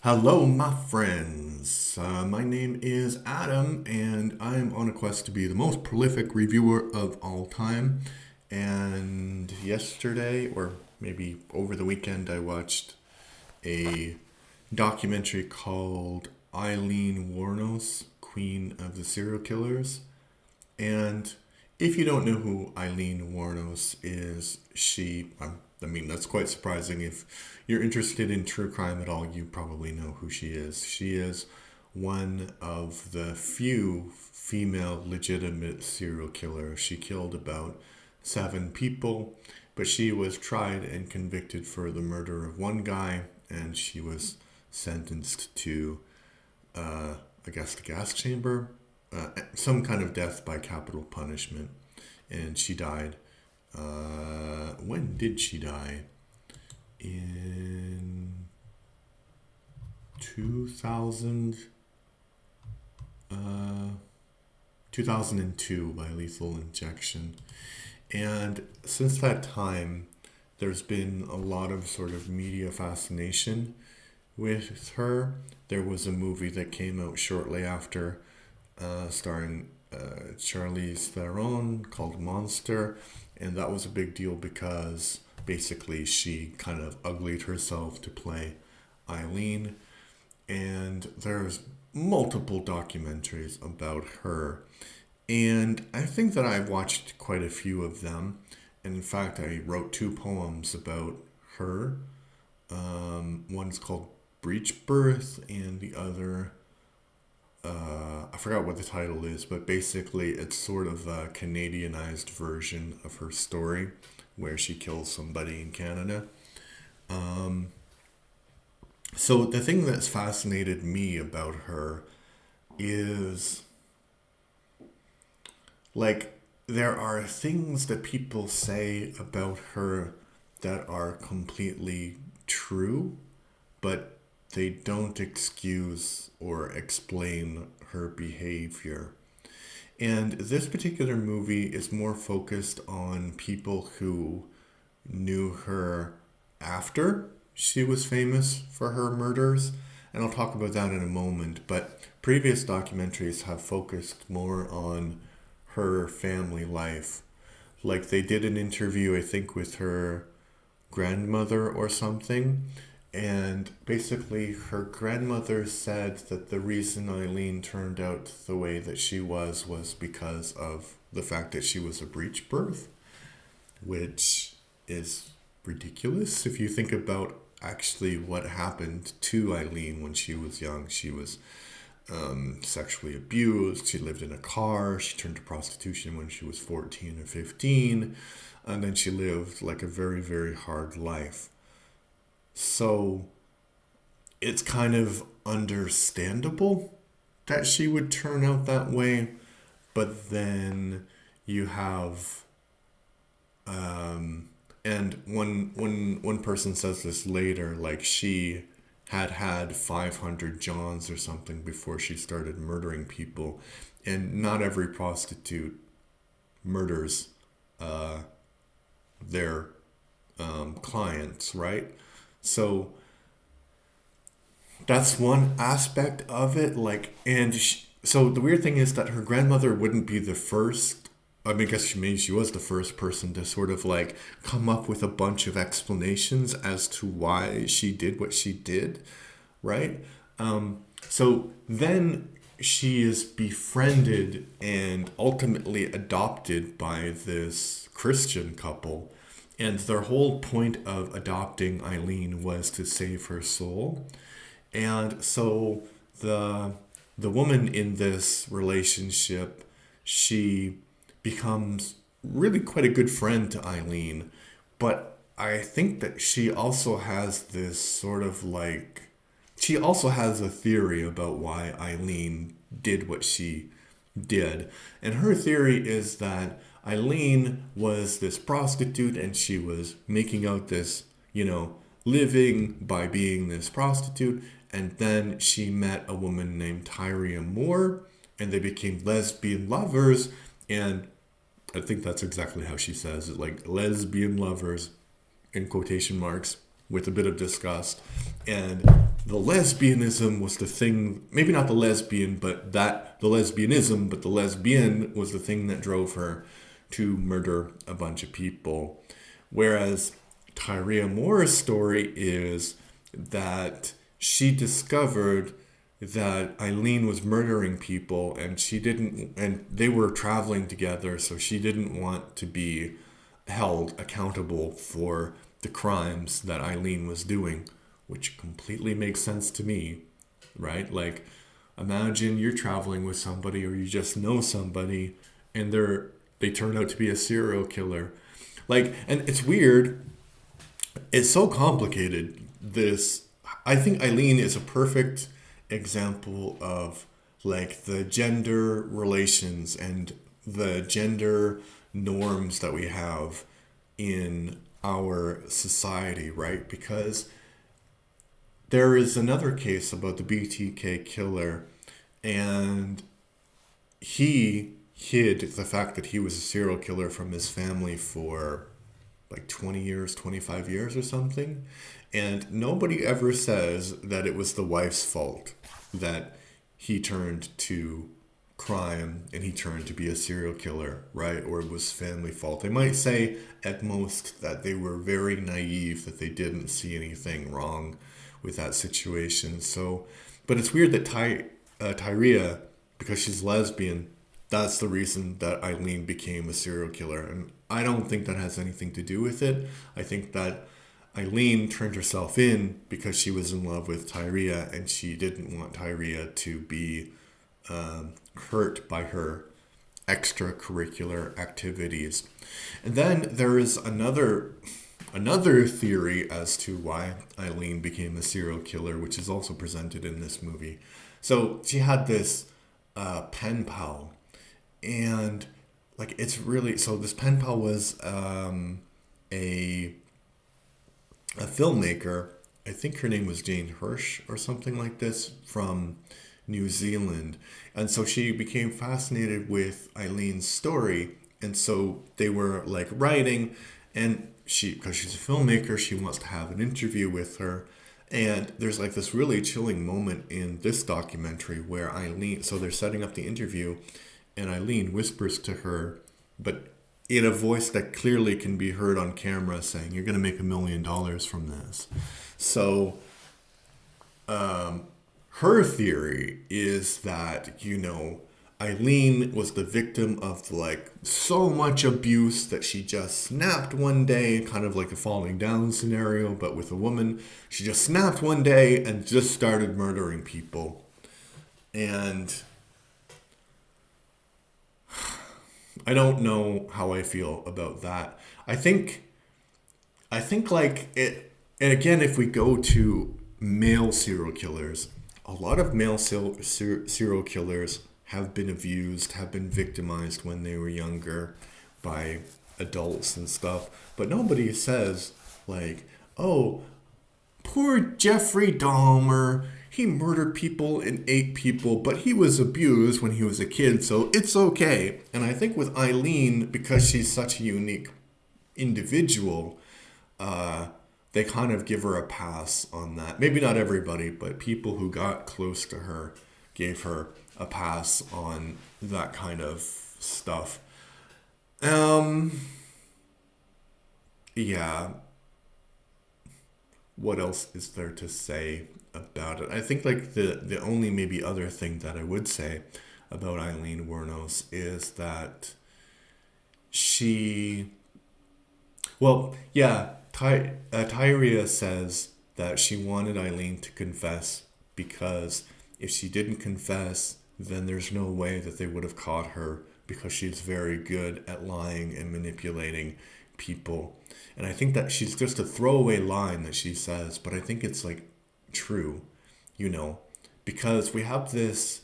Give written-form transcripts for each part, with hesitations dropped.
Hello, my friends. My name is Adam, and I'm on a quest to be the most prolific reviewer of all time. And yesterday, or maybe over the weekend, I watched a documentary called AILEEN WOURNOS, Queen of the Serial Killers. And if you don't know who AILEEN Wuornos is, I mean, that's quite surprising. If you're interested in true crime at all, you probably know who she is. She is one of the few female legitimate serial killers. She killed about 7 people, but she was tried and convicted for the murder of one guy, and she was sentenced to, I guess, the gas chamber, some kind of death by capital punishment. And she died. When did she die? In 2000, 2002 by lethal injection. And since that time, there's been a lot of sort of media fascination with her. There was a movie that came out shortly after, starring Charlize Theron, called Monster, and that was a big deal because basically she kind of uglied herself to play Eileen. And there's multiple documentaries about her, and I think that I've watched quite a few of them. And in fact, I wrote 2 poems about her. One's called Breech Birth, and the other, I forgot what the title is, but basically it's sort of a Canadianized version of her story where she kills somebody in Canada. So the thing that's fascinated me about her is, like, there are things that people say about her that are completely true, but they don't excuse or explain her behavior. And this particular movie is more focused on people who knew her after she was famous for her murders. And I'll talk about that in a moment. But previous documentaries have focused more on her family life. Like, they did an interview, I think, with her grandmother or something. And basically, her grandmother said that the reason Eileen turned out the way that she was because of the fact that she was a breech birth, which is ridiculous if you think about actually what happened to Eileen when she was young. She was sexually abused. She lived in a car. She turned to prostitution when she was 14 or 15. And then she lived like a very, very hard life. So it's kind of understandable that she would turn out that way. But then you have, and one person says this later, like, she had 500 Johns or something before she started murdering people. And not every prostitute murders their clients, right? So that's one aspect of it. Like, and so the weird thing is that her grandmother wouldn't be the first. I mean, I guess maybe she was the first person to sort of like come up with a bunch of explanations as to why she did what she did, right? So then she is befriended and ultimately adopted by this Christian couple. And their whole point of adopting Eileen was to save her soul. And so the woman in this relationship, she becomes really quite a good friend to Eileen. But I think that she also has this sort of like, she also has a theory about why Eileen did what she did. And her theory is that Eileen was this prostitute and she was making out this, living by being this prostitute. And then she met a woman named Tyria Moore and they became lesbian lovers. And I think that's exactly how she says it, like lesbian lovers in quotation marks with a bit of disgust. And the lesbianism was the thing, maybe not the lesbian, but that the lesbianism, but the lesbian was the thing that drove her to murder a bunch of people. Whereas Tyria Moore's story is that she discovered that Eileen was murdering people and she didn't, and they were traveling together, so she didn't want to be held accountable for the crimes that Eileen was doing, which completely makes sense to me, right? Like, imagine you're traveling with somebody or you just know somebody and they turn out to be a serial killer. Like, and it's weird. It's so complicated. This, I think Eileen is a perfect example of like the gender relations and the gender norms that we have in our society, right? Because there is another case about the BTK killer, and he hid the fact that he was a serial killer from his family for like 20 years, 25 years or something. And nobody ever says that it was the wife's fault that he turned to crime and he turned to be a serial killer, right? Or it was family fault. They might say at most that they were very naive, that they didn't see anything wrong with that situation. So, but it's weird that Tyria, because she's lesbian, that's the reason that Eileen became a serial killer. And I don't think that has anything to do with it. I think that Eileen turned herself in because she was in love with Tyria and she didn't want Tyria to be hurt by her extracurricular activities. And then there is another theory as to why Eileen became a serial killer, which is also presented in this movie. So she had this pen pal, and like it's really, so this pen pal was a filmmaker. I think her name was Jane Hirsch or something like this, from New Zealand. And so she became fascinated with Eileen's story. And so they were like writing, and because she's a filmmaker, she wants to have an interview with her. And there's like this really chilling moment in this documentary where Eileen, so they're setting up the interview, and Eileen whispers to her, but in a voice that clearly can be heard on camera, saying, "You're going to make $1 million from this." So her theory is that, Eileen was the victim of like so much abuse that she just snapped one day, kind of like a falling down scenario, but with a woman. She just snapped one day and just started murdering people. And I don't know how I feel about that. I think like it, and again, if we go to male serial killers, a lot of male serial killers have been abused, have been victimized when they were younger by adults and stuff. But nobody says like, "Oh, poor Jeffrey Dahmer, he murdered people and ate people, but he was abused when he was a kid, so it's okay." And I think with Eileen, because she's such a unique individual, they kind of give her a pass on that. Maybe not everybody, but people who got close to her gave her a pass on that kind of stuff. Yeah. What else is there to say about it? I think like the only maybe other thing that I would say about AILEEN WOURNOS is that she, well, yeah, Tyria says that she wanted Eileen to confess because if she didn't confess, then there's no way that they would have caught her, because she's very good at lying and manipulating people. And I think that she's just a throwaway line that she says, but I think it's like true, because we have this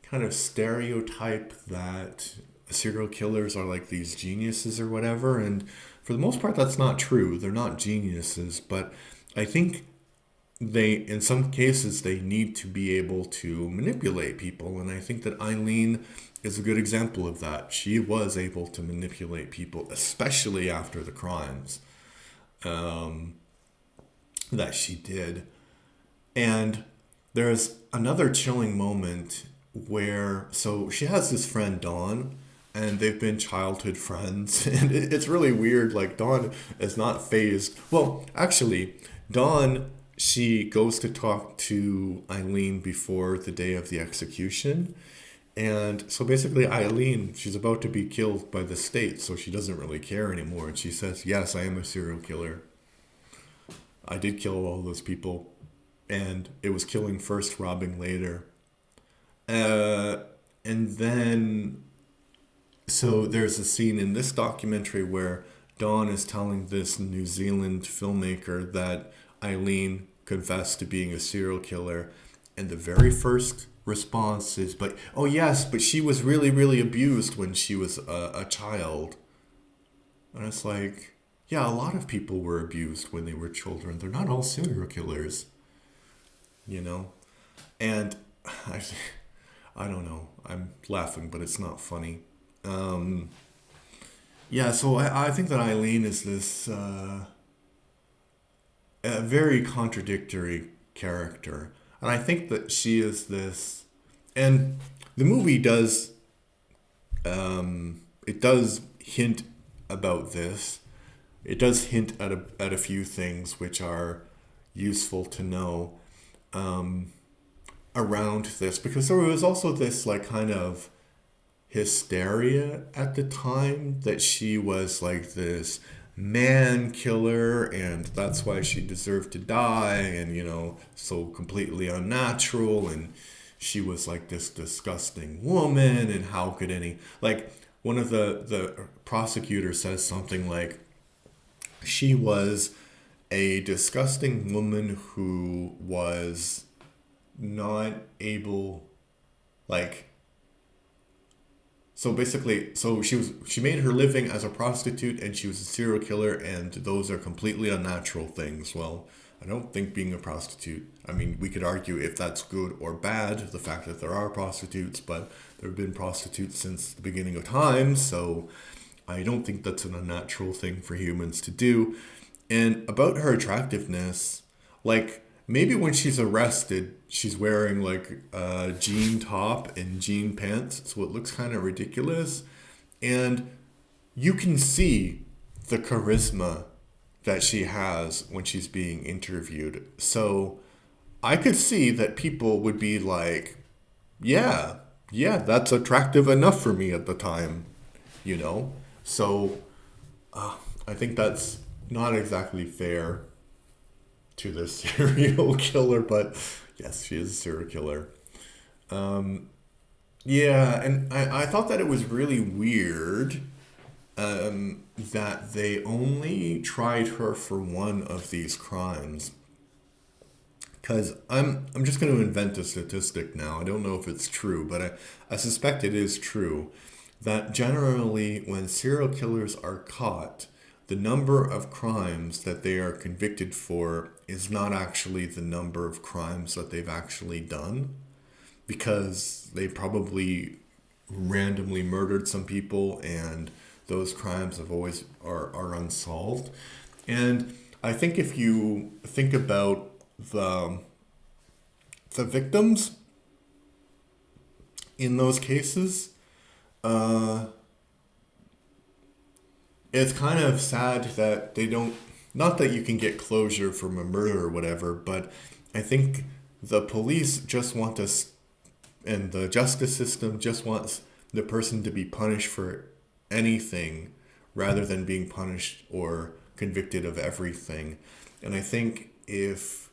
kind of stereotype that serial killers are like these geniuses or whatever. And for the most part, that's not true. They're not geniuses, but I think in some cases, they need to be able to manipulate people. And I think that Eileen is a good example of that. She was able to manipulate people, especially after the crimes that she did. And there's another chilling moment where, so she has this friend, Dawn, and they've been childhood friends. And it's really weird. Like, Dawn is not phased. Well, actually, Dawn, she goes to talk to Eileen before the day of the execution. And so basically, Eileen, she's about to be killed by the state, so she doesn't really care anymore. And she says, yes, I am a serial killer. I did kill all those people. And it was killing first, robbing later. Uh, and then, so there's a scene in this documentary where Dawn is telling this New Zealand filmmaker that Eileen confessed to being a serial killer. And the very first response is, but, oh yes, but she was really, really abused when she was a child. And it's like, yeah, a lot of people were abused when they were children. They're not all serial killers, you know? And I, I don't know. I'm laughing, but it's not funny. Um, yeah, so I think that Eileen is this a very contradictory character. And I think that she is this, and the movie does, it does hint about this. It does hint at a few things which are useful to know around this, because there was also this like kind of hysteria at the time that she was like this man killer and that's why she deserved to die, and so completely unnatural, and she was like this disgusting woman, and how could any, like, one of the prosecutors says something like she was a disgusting woman who was not able, like, so basically, so she made her living as a prostitute and she was a serial killer, and those are completely unnatural things. Well, I don't think being a prostitute, I mean, we could argue if that's good or bad, the fact that there are prostitutes, but there have been prostitutes since the beginning of time, so I don't think that's an unnatural thing for humans to do. And about her attractiveness, like, maybe when she's arrested, she's wearing like a jean top and jean pants, so it looks kind of ridiculous. And you can see the charisma that she has when she's being interviewed. So I could see that people would be like, yeah, yeah, that's attractive enough for me at the time, you know? So I think that's not exactly fair to the serial killer, but yes, she is a serial killer. Um, yeah, and I thought that it was really weird that they only tried her for one of these crimes. Because I'm just going to invent a statistic now. I don't know if it's true, but I suspect it is true. That generally, when serial killers are caught, the number of crimes that they are convicted for is not actually the number of crimes that they've actually done, because they probably randomly murdered some people and those crimes have always are unsolved. And I think if you think about the the victims in those cases, uh, it's kind of sad that they don't, not that you can get closure from a murder or whatever, but I think the police just want us, and the justice system just wants the person to be punished for anything rather than being punished or convicted of everything. And I think if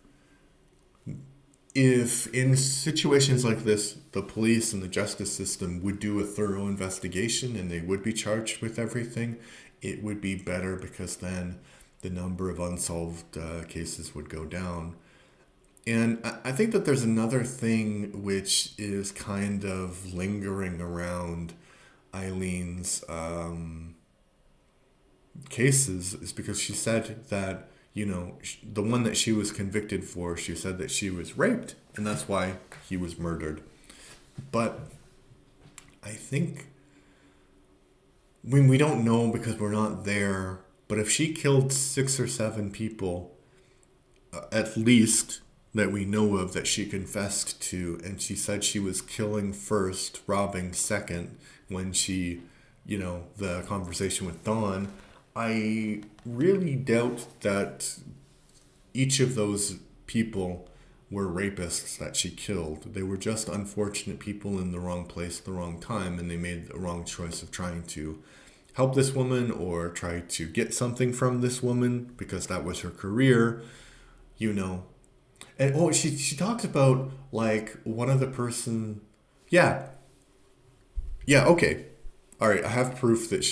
in situations like this, the police and the justice system would do a thorough investigation and they would be charged with everything, it would be better, because then the number of unsolved cases would go down. And I think that there's another thing which is kind of lingering around Eileen's cases, is because she said that, the one that she was convicted for, she said that she was raped, and that's why he was murdered. But I think, when we don't know because we're not there, but if she killed 6 or 7 people, at least, that we know of that she confessed to, and she said she was killing first, robbing second when she, the conversation with Dawn. I really doubt that each of those people were rapists that she killed. They were just unfortunate people in the wrong place at the wrong time, and they made the wrong choice of trying to help this woman or try to get something from this woman because that was her career, And she talks about like one of the person. Yeah, yeah, okay. All right, I have proof that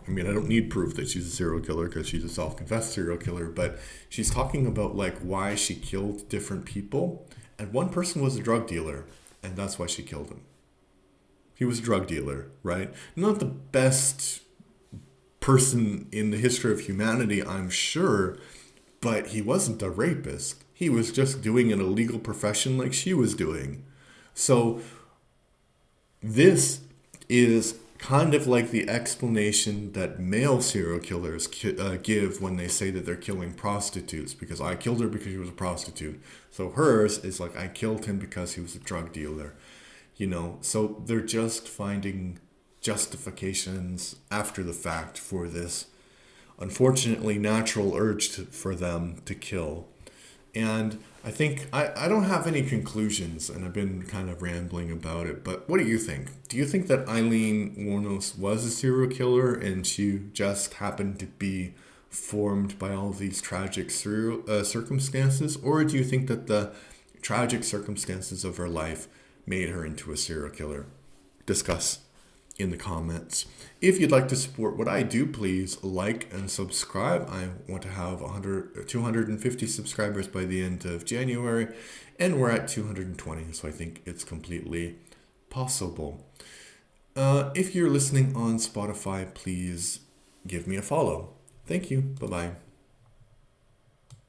I don't need proof that she's a serial killer because she's a self-confessed serial killer, but she's talking about like why she killed different people. And one person was a drug dealer, and that's why she killed him. He was a drug dealer, right? Not the best person in the history of humanity, I'm sure, but he wasn't a rapist. He was just doing an illegal profession like she was doing. So this is kind of like the explanation that male serial killers give when they say that they're killing prostitutes, because I killed her because she was a prostitute. So hers is like, I killed him because he was a drug dealer. So they're just finding justifications after the fact for this unfortunately natural urge for them to kill. And I think I don't have any conclusions, and I've been kind of rambling about it, but what do you think? Do you think that AILEEN WOURNOS was a serial killer and she just happened to be formed by all of these tragic circumstances? Or do you think that the tragic circumstances of her life made her into a serial killer? Discuss in the comments. If you'd like to support what I do, please like and subscribe. I want to have 250 subscribers by the end of January, and we're at 220, so I think it's completely possible. If you're listening on Spotify, please give me a follow. Thank you. Bye-bye.